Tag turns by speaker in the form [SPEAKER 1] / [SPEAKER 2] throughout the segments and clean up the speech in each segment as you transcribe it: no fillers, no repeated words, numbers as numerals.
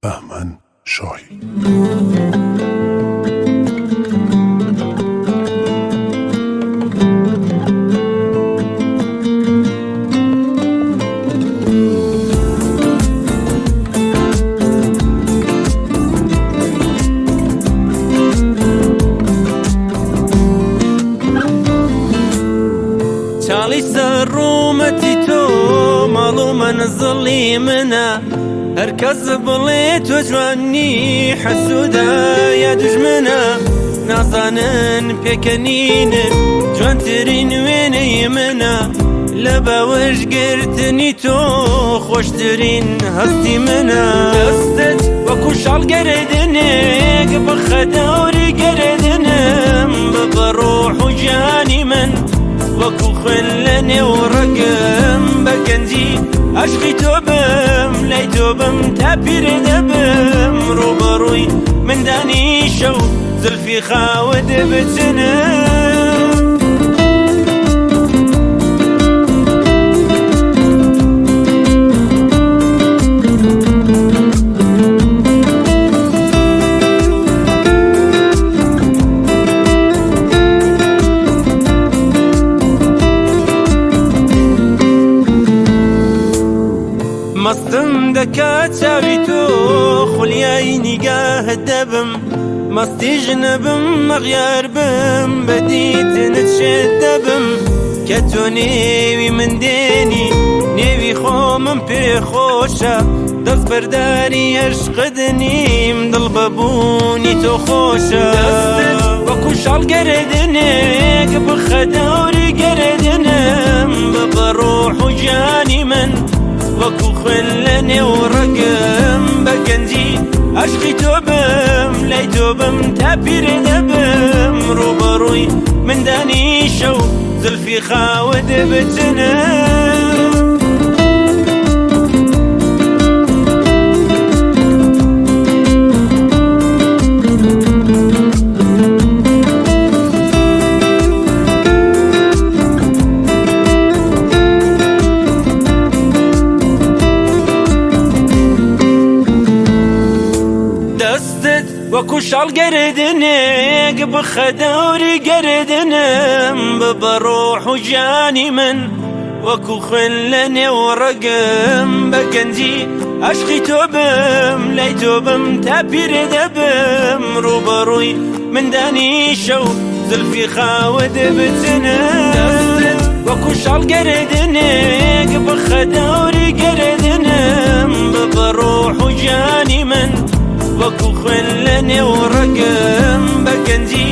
[SPEAKER 1] بهمن شاهی.
[SPEAKER 2] چاڵی سەرڕوومەتی تۆ ماڵ و مەنزڵی منە، هەرکەس بڵێ تۆ جوانی حەسوودە یا دوژمنە، نازانن پێکەنینن جوانترین وێنەی منە، لە باوەشگرتنی تۆ خۆشترین هەستی منە. دەستت وەکو شاڵ گەرەدنێک بخە دەوری گەرەدنم، بە ڕۆح و گیانی من وەکو خوێن لە نێو ڕەگەم، بە گەنجی عەشقی تۆ بم لای تۆ بم تا پیرە دەبم، ڕووبەڕووی مندانیشە و زولفی خاوت بچنم. مەستم دەکات چاوی تۆ خولیای نیگاهت دەبم، مەستیژ نەبم مەغیار بم بەدیتنت شێت دەبم، کە تۆ نێوی من دێنی نێوی خۆمم پێخۆشە، دەست بەرداری عەشقت نیم دڵ بەبوونی تۆ خۆشە. دەستت وەکو شاڵ گەرەدنێک بخە دەوری گەرەدنم، بە ڕۆح و گیانی من وەکو خوێن لە نێو ڕەگەم، بە گەنجی عەشقی تۆ بم لای تۆ بم تا پیرە دەبم، ڕووبەڕووی مندانیشە و زولفی خاوت بچنم. وەکو شاڵ گەرەدنێک بخە دەوری گەرەدنم، بە ڕۆح و گیانی من وەکو خوێن لە نێو ڕەگەم، بە گەنجی عەشقی تۆ بم لای تۆ بم تا پیرە دەبم، ڕووبەڕووی مندانیشە و زولفی خاوت بچنم. وەکو شاڵ گەرەدنێک بخە دەوری گەرەدنم، بە ڕۆح و گیانی من وەکو خوێن لە نێو ڕەگەم، بە گەنجی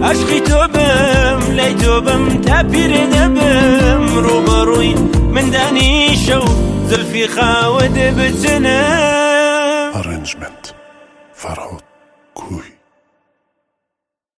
[SPEAKER 2] عەشقی تۆ بم لای تۆ بم تا پیرە دەبم، ڕووبەڕووی مندانیشە و زولفی خاوت بچنم.
[SPEAKER 1] Arrangement فرهاد کوهی.